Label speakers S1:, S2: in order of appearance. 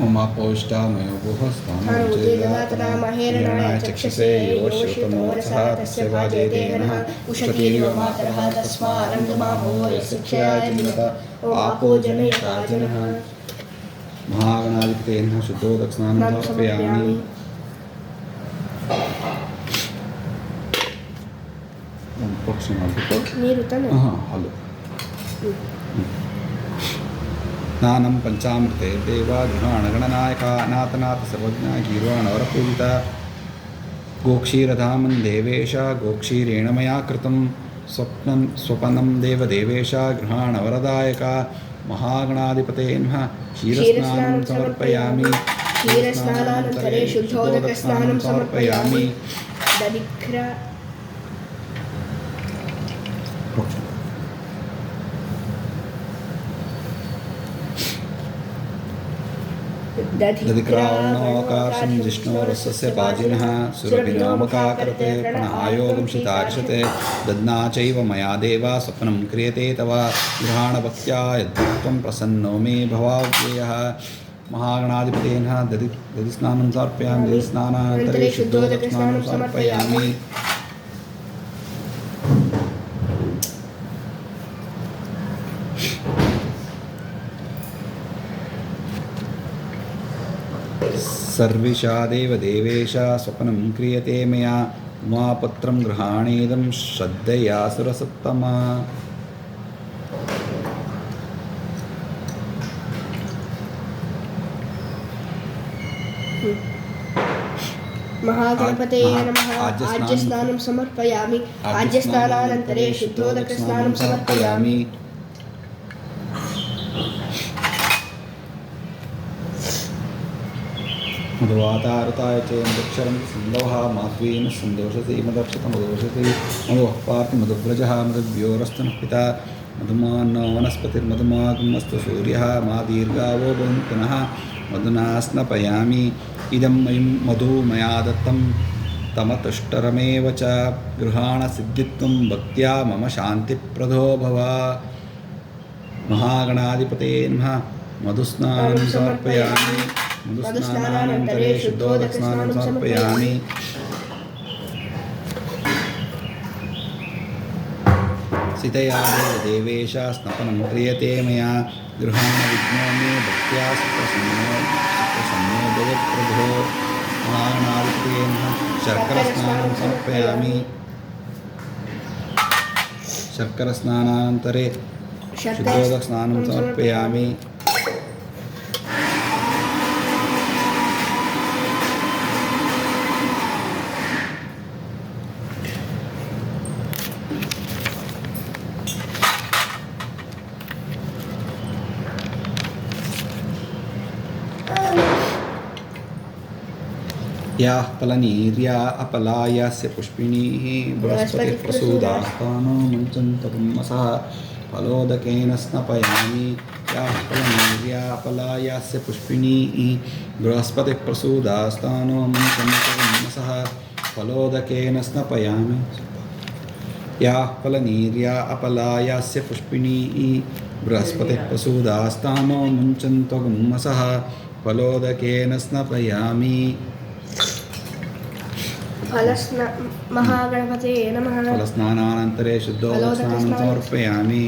S1: उमापोष्टामयोगुहस्तानुजेदातनामहेरणाय चक्षसे यो श्रुतमोत्सः तस्य वाजेते नः उषतीरिव मातरः तस्मारङ्गमाहो यस्य क्षयाय जगत आपो जनयता जनः महागणाधिपतेन शुद्धोदकस्नानं समर्पयामि
S2: ನೀರು ತಾನೆ
S1: ಹಲೋ ಸ್ನಾನಂ ಪಂಚಾಮೃತೆ ದೇವ ಗೃಹಾಣಗಣನಾಯಕ ಅನಾಥನಾಥ ಸರ್ವಜ್ಞ ಗೀರ್ವಾಣವರಪೂಜಿತ ಗೋಕ್ಷೀರಧಾಮನ್ ದೇವೇಶ ಗೋಕ್ಷೀರೇಣ ಮಯಾ ಕೃತಂ ಸ್ವಪನಂ ದೇವದೇವೇಶ ಗೃಹಾಣವರದಾಯಕ ಮಹಾಗಣಾಧಿಪತೆ ನಮಃ ಕ್ಷೀರಸ್ನಾನಂ ಸಮರ್ಪಯಾಮಿ
S2: ಕ್ಷೀರಸ್ನಾನಾನಂತರೇ ಶುದ್ಧೋದಕಸ್ನಾನಂ ಸಮರ್ಪಯಾಮಿ ದಧಿಘ್ರ
S1: दधिक्रावणोकाशं जिष्णोरसस्य पाजिनः सुरभिनोमुखाकरते प्रणहायोगं शितार्षते दद्ना चैव मया देवा स्वप्नं क्रियते तव गृहाणभक्त्या यद्भक्त्वं प्रसन्नो मे भवाव्ययः महागणाधिपतेन दधिस्नानं समर्पयामि दधिस्नानानन्तरे शुद्धोदकस्नानं समर्पयामि सर्विषादेव देवेश स्वप्नं क्रियते मया उमापत्रं गृहाणेदं श्रद्धया सुरसत्तमा
S2: महागणपतये नमः आज्यस्नानं समर्पयामि आज्यस्नानानन्तरे शुद्धोदकस्नानं समर्पयामि
S1: मधुवातारताय चेन्दक्षरं सिन्धवः मात्वेन सन्दोषसे मदक्षतमदोषसे मधुवः पार्ति मधुव्रजः मधुव्योरस्तनः पिता मधुमान्नो वनस्पतिर्मधुमागमस्तु सूर्यः मा दीर्घावो भवन्तु नः मधुना स्नपयामि इदं मधु मया दत्तं तमतुष्टरमेव च गृहाणसिद्धित्वं भक्त्या मम शान्तिप्रदो भव महागणाधिपते नमः मधुस्नानं समर्पयामि मधुस्नानानन्तरे शुद्धोदकस्नानं समर्पयामि सीतया देवेश स्नपनं क्रियते मया गृहाणविघ्नो मे भक्त्या सुप्रसन्नो जगत्प्रभो महागणाधिपतेन शर्करस्नानं समर्पयामि शर्करस्नानानन्तरे शुद्धोदकस्नानं समर्पयामि या फलनीर्या अपलायास्य पुष्पिणीः बृहस्पतिप्रसूदास्तानो मुञ्चन्तपुंसः फलोदकेन स्नपयामि या फलनीर्या अपलायास्य पुष्पिणीः बृहस्पतिप्रसूदास्तानो मुञ्चन्तपुंसः फलोदकेन स्नपयामि या फलनीर्या अपलायास्य पुष्पिणीः बृहस्पतिप्रसूदास्तानो मुञ्चन्तपुंसः फलोदकेन स्नपयामि
S2: महागणपतये नमः
S1: फलस्नानानन्तरे शुद्धोदकस्नानं समर्पयामि